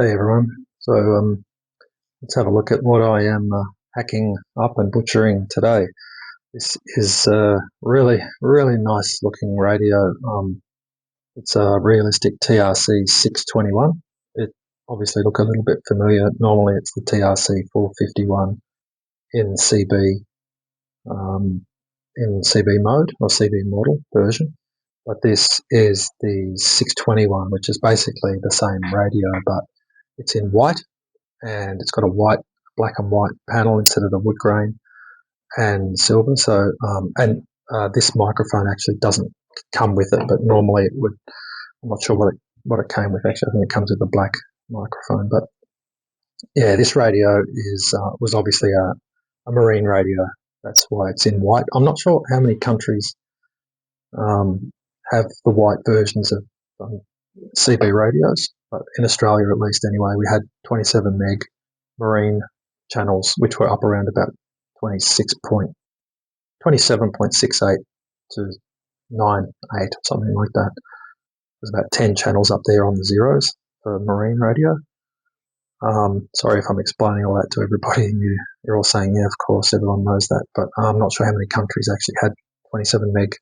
Hey everyone, so let's have a look at what I am hacking up and butchering today. This is a really nice looking radio. It's a Realistic TRC621. It obviously look a little bit familiar. Normally it's the TRC451 in CB mode or CB model version. But this is the 621, which is basically the same radio, but it's in white, and it's got a black and white panel instead of the wood grain and silver. So, this microphone actually doesn't come with it, but normally it would. I'm not sure what it came with. Actually, I think it comes with a black microphone. But yeah, this radio was obviously a marine radio. That's why it's in white. I'm not sure how many countries have the white versions of CB radios, but in Australia, at least anyway, we had 27 meg marine channels, which were up around about 27.68 to 98, something like that. There's about 10 channels up there on the zeros for marine radio. Sorry if I'm explaining all that to everybody and you're all saying, yeah, of course, everyone knows that, but I'm not sure how many countries actually had 27 meg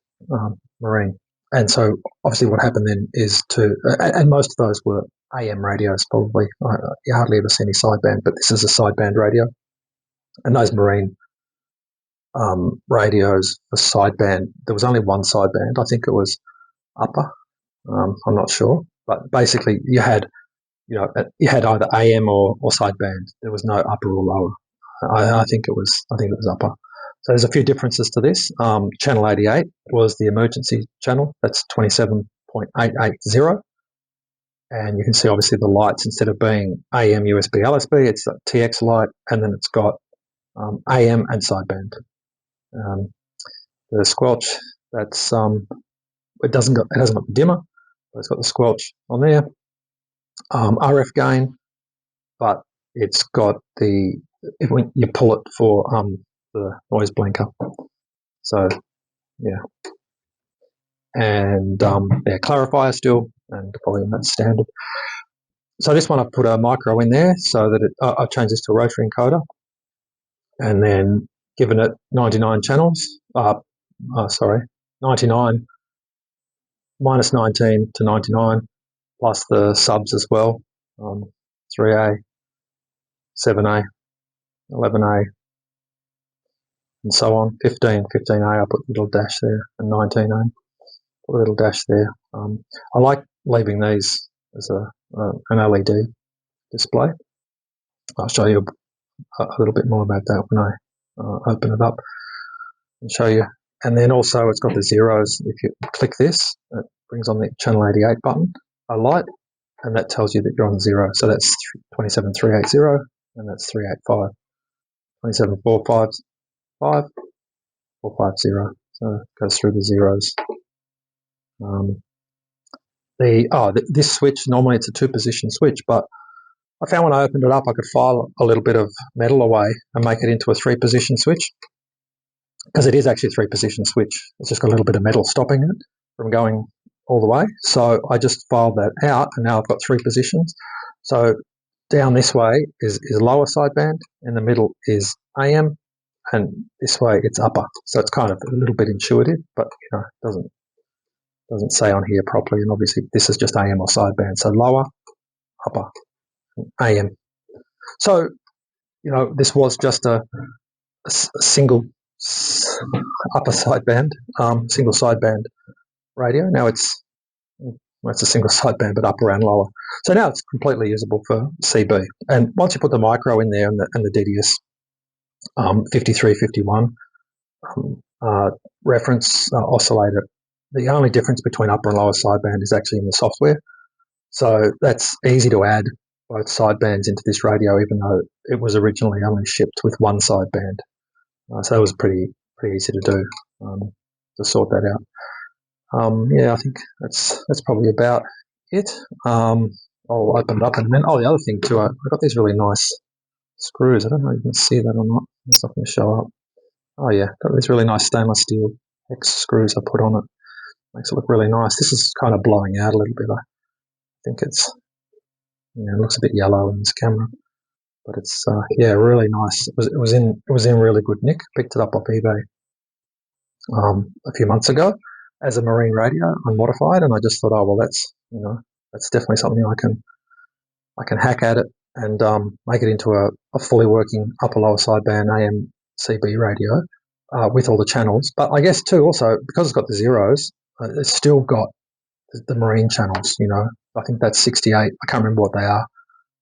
marine. And so obviously what happened then is and most of those were AM radios probably. You hardly ever see any sideband, but this is a sideband radio. And those marine radios for sideband, there was only one sideband. I think it was upper. I'm not sure. But basically you had either AM or sideband. There was no upper or lower. I think it was upper. So there's a few differences to this. Channel 88 was the emergency channel. That's 27.880. And you can see obviously the lights, instead of being AM, USB, LSB, it's a TX light, and then it's got AM and sideband. The squelch, that's it hasn't got the dimmer, but it's got the squelch on there. RF gain, but it's got when you pull it for the noise blinker. So yeah, and clarifier still, and the volume, that's standard. So this one, I've put a micro in there so that I've changed this to a rotary encoder, and then given it 99 channels. 99 minus 19 to 99, plus the subs as well. 3A, 7A, 11A, and so on. 15A, I put a little dash there, and 19A, put a little dash there. I like leaving these as an LED display. I'll show you a little bit more about that when I open it up and show you. And then also it's got the zeros. If you click this, it brings on the channel 88 button, a light, and that tells you that you're on zero. So that's 27380, and that's 385. 27455, 450. So it goes through the zeros. This switch, normally it's a 2-position switch, but I found when I opened it up, I could file a little bit of metal away and make it into a 3-position switch, because it is actually a 3-position switch. It's just got a little bit of metal stopping it from going all the way. So I just filed that out, and now I've got 3 positions. So down this way is lower sideband, in the middle is AM, and this way it's upper. So it's kind of a little bit intuitive, but it doesn't say on here properly. And obviously this is just AM or sideband. So lower, upper, AM. So this was just a single upper sideband, single sideband radio. Now it's a single sideband, but upper and lower. So now it's completely usable for CB. And once you put the micro in there and the DDS 5351 reference oscillator, the only difference between upper and lower sideband is actually in the software. So that's easy to add both sidebands into this radio, even though it was originally only shipped with one sideband. So it was pretty easy to do, to sort that out. Yeah, I think that's probably about it. I'll open it up in a minute. Oh, the other thing too, I got these really nice screws. I don't know if you can see that or not. It's not going to show up. Oh yeah, got these really nice stainless steel X screws I put on it. Makes it look really nice. This is kind of blowing out a little bit. I think it's Yeah, it looks a bit yellow in this camera, but it's yeah, really nice. It was in really good nick. Picked it up off eBay a few months ago as a marine radio, unmodified, and I just thought, oh well, that's definitely something I can hack at it and make it into a fully working upper lower sideband AM CB radio with all the channels. But I guess too, also because it's got the zeros, it's still got the marine channels. I think that's 68. I can't remember what they are,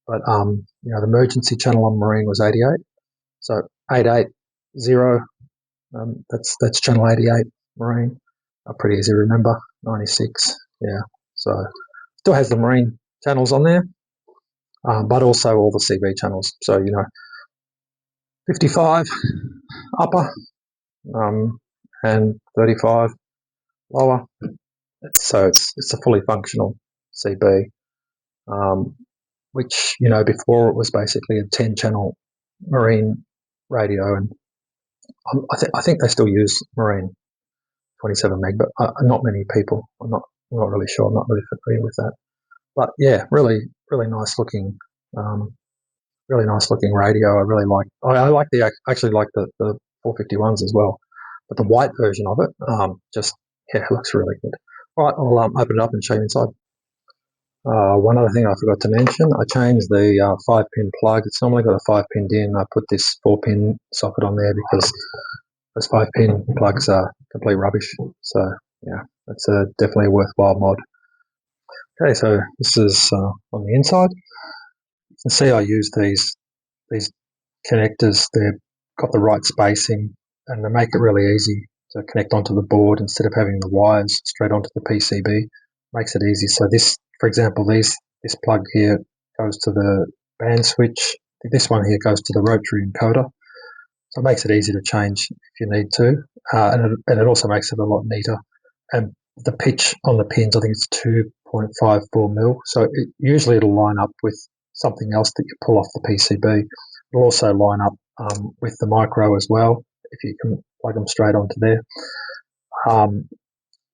but the emergency channel on marine was 88. So 880, that's channel 88 marine. Pretty easy to remember. 96, yeah. So still has the marine channels on there, but also all the CB channels. So 55 upper and 35 lower. So it's a fully functional CB, which before it was basically a 10-channel marine radio, and I think they still use marine 27 meg, but not many people. I'm not really sure. I'm not really familiar with that. But yeah, really nice looking, radio. I really like. I actually like the 451s as well, but the white version of it, it looks really good. All right, I'll open it up and show you inside. One other thing I forgot to mention, I changed the 5-pin plug. It's normally got a 5-pin in. I put this 4-pin socket on there because those 5-pin plugs are complete rubbish. So yeah, that's definitely a worthwhile mod. Okay, so this is on the inside. You can see I use these connectors. They've got the right spacing and they make it really easy to connect onto the board instead of having the wires straight onto the PCB. Makes it easy. So this, for example, this plug here goes to the band switch. This one here goes to the rotary encoder. So it makes it easy to change if you need to, and it also makes it a lot neater. And the pitch on the pins, I think it's 2.54 mil. So usually it'll line up with something else that you pull off the PCB. It'll also line up with the micro as well, if you can plug them straight onto there.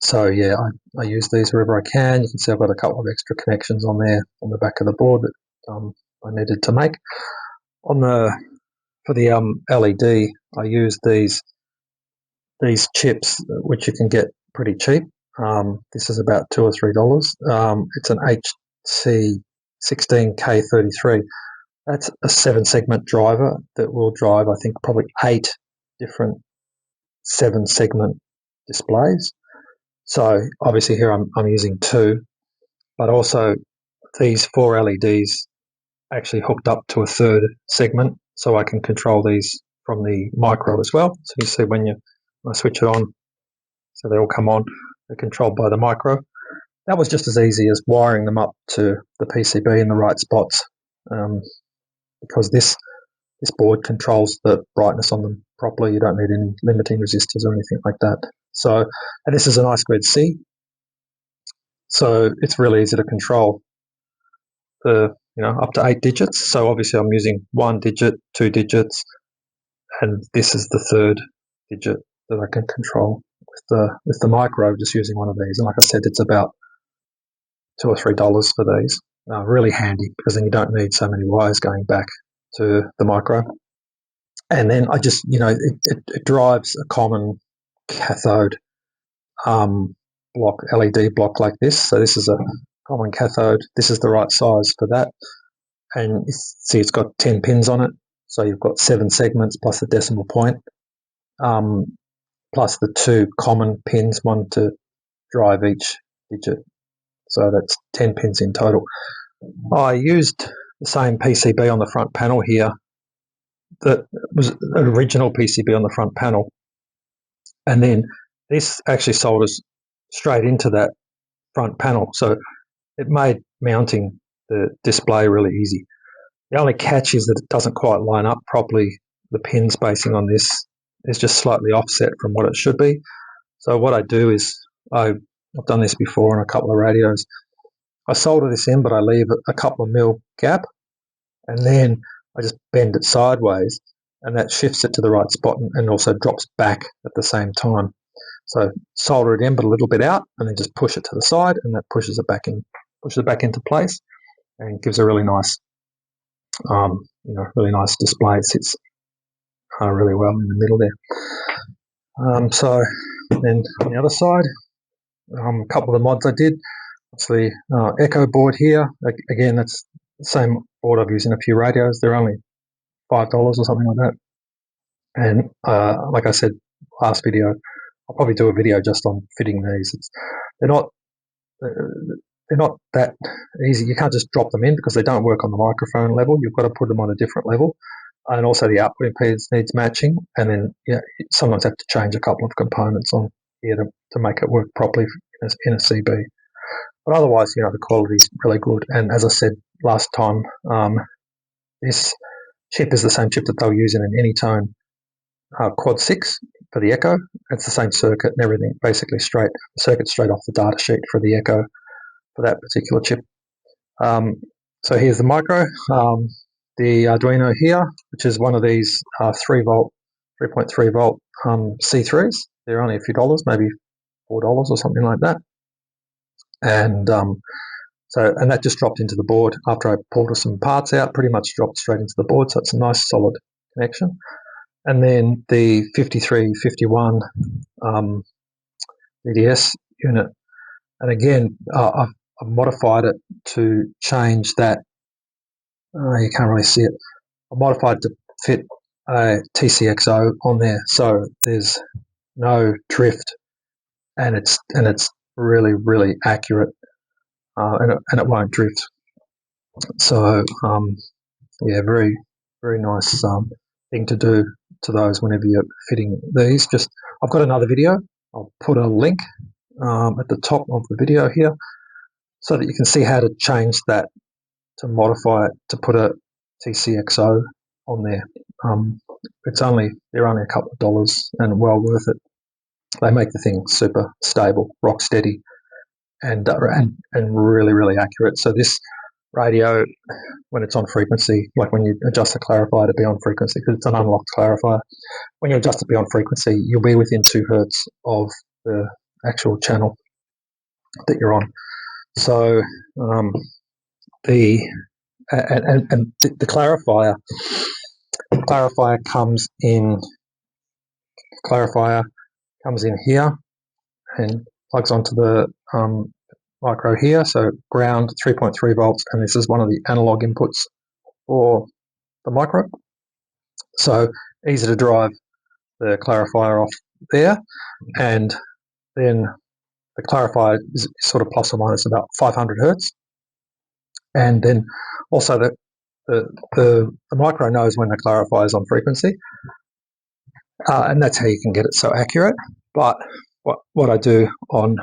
So yeah, I use these wherever I can. You can see I've got a couple of extra connections on there on the back of the board that I needed to make. For the LED, I use these chips, which you can get pretty cheap. This is about $2 or $3. It's an HT16K33. That's a 7-segment driver that will drive, I think, probably 8 different 7-segment displays. So obviously here I'm using 2, but also these 4 LEDs actually hooked up to a 3rd segment, so I can control these from the micro as well. So you see when I switch it on, so they all come on, they're controlled by the micro. That was just as easy as wiring them up to the PCB in the right spots, because this board controls the brightness on them properly. You don't need any limiting resistors or anything like that. So, and this is an I2C, so it's really easy to control the up to 8 digits. So obviously I'm using 1 digit, 2 digits, and this is the 3rd digit that I can control with the micro, just using one of these. And like I said, it's about $2 or $3 for these. Really handy, because then you don't need so many wires going back to the micro. And then I just, it drives a common cathode block, LED block like this. So this is a common cathode. This is the right size for that. And you see it's got 10 pins on it. So you've got 7 segments plus the decimal point, plus the 2 common pins, one to drive each digit. So that's 10 pins in total. I used the same PCB on the front panel here that was an original PCB on the front panel. And then this actually solders straight into that front panel. So it made mounting the display really easy. The only catch is that it doesn't quite line up properly. The pin spacing on this is just slightly offset from what it should be. So what I do is, I've done this before on a couple of radios, I solder this in, but I leave a couple of mil gap, and then I just bend it sideways, and that shifts it to the right spot and also drops back at the same time. So solder it in, but a little bit out, and then just push it to the side, and that pushes it back into place. and gives a really nice, really nice display. It sits really well in the middle there. So then on the other side, a couple of the mods I did. Obviously, Echo board here. Again, that's the same board I've used in a few radios. They're only $5 or something like that. And like I said last video, I'll probably do a video just on fitting these. They're not that easy. You can't just drop them in because they don't work on the microphone level. You've got to put them on a different level, and also the output impedance needs matching. And then you sometimes have to change a couple of components on here to make it work properly in a CB. But otherwise, the quality is really good. And as I said last time, this chip is the same chip that they'll use in an Anytone Quad 6 for the Echo. It's the same circuit and everything, basically circuit straight off the data sheet for the Echo for that particular chip. So here's the micro, the Arduino here, which is one of these 3.3 volt C3s. They're only a few dollars, maybe $4 or something like that. And and that just dropped into the board after I pulled some parts out, pretty much dropped straight into the board. So it's a nice solid connection. And then the 5351 DDS unit. And again, I've modified it to change that. You can't really see it. I modified it to fit a TCXO on there, so there's no drift, and it's really, really accurate, and it won't drift. So yeah, very, very nice thing to do to those whenever you're fitting these. I've got another video. I'll put a link at the top of the video here so that you can see how to change that, to modify it to put a TCXO on there. They're only a couple of dollars and well worth it. They make the thing super stable, rock steady, and really, really accurate. So this radio, when it's on frequency, like when you adjust the clarifier to be on frequency, because it's an unlocked clarifier, when you adjust it to be on frequency, you'll be within 2 hertz of the actual channel that you're on. So the clarifier comes in here and plugs onto the micro here. So ground 3.3 volts, and this is one of the analog inputs for the micro. So easy to drive the clarifier off there, and then the clarifier is sort of plus or minus about 500 hertz. And then also the micro knows when the clarifier is on frequency, and that's how you can get it so accurate. But what I do on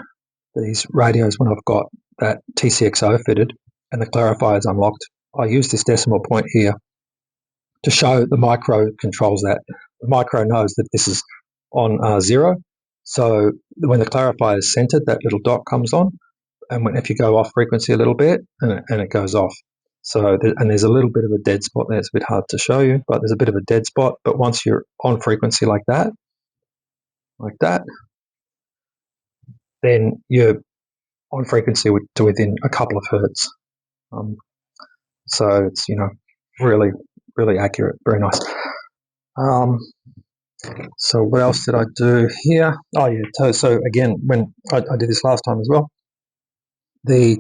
these radios when I've got that TCXO fitted and the clarifier is unlocked, I use this decimal point here to show the micro controls that. The micro knows that this is on 0. So when the clarifier is centered, that little dot comes on, and if you go off frequency a little bit, and it goes off. So there's a little bit of a dead spot there. It's a bit hard to show you, but there's a bit of a dead spot. But once you're on frequency like that, then you're on frequency to within a couple of hertz. So it's really, really accurate, very nice. So what else did I do here? Oh yeah, so again, when I did this last time as well, the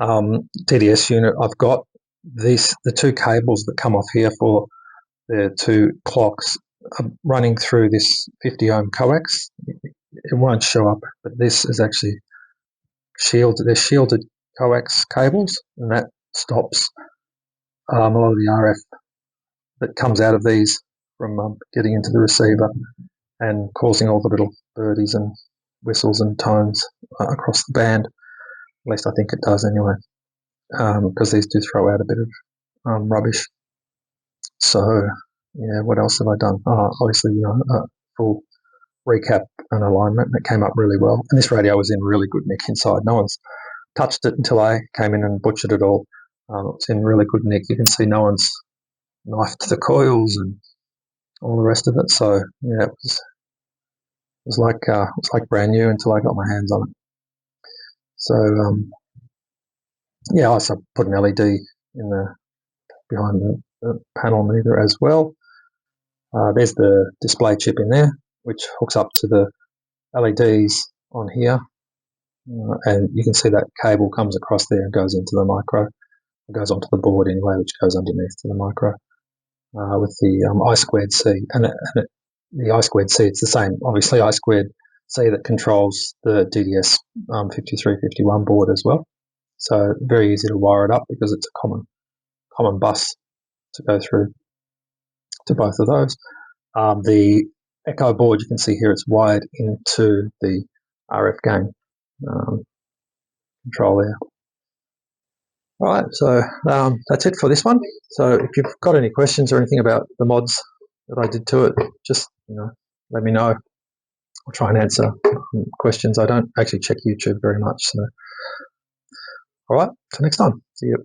DDS unit, I've got the 2 cables that come off here for the 2 clocks running through this 50 ohm coax. It won't show up, but this is actually shielded. They're shielded coax cables, and that stops a lot of the RF that comes out of these from getting into the receiver and causing all the little birdies and whistles and tones across the band. At least I think it does anyway, because these do throw out a bit of rubbish. So yeah, what else have I done? Obviously, a full recap and alignment, and it came up really well. And this radio was in really good nick inside. No one's touched it until I came in and butchered it all. It's in really good nick. You can see no one's knifed the coils and all the rest of it. So yeah, it was like brand new until I got my hands on it. So yeah, I also put an LED in the behind the panel meter as well. There's the display chip in there, which hooks up to the LEDs on here, and you can see that cable comes across there and goes into the micro. It goes onto the board anyway, which goes underneath to the micro with the I2C. And the I2C, it's the same, obviously, I2C that controls the DDS 5351 board as well. So very easy to wire it up because it's a common bus to go through to both of those. The Echo board, you can see here, it's wired into the RF gain control there. All right, so that's it for this one. So if you've got any questions or anything about the mods that I did to it, just let me know. I'll try and answer questions. I don't actually check YouTube very much. So, all right, till next time. See you.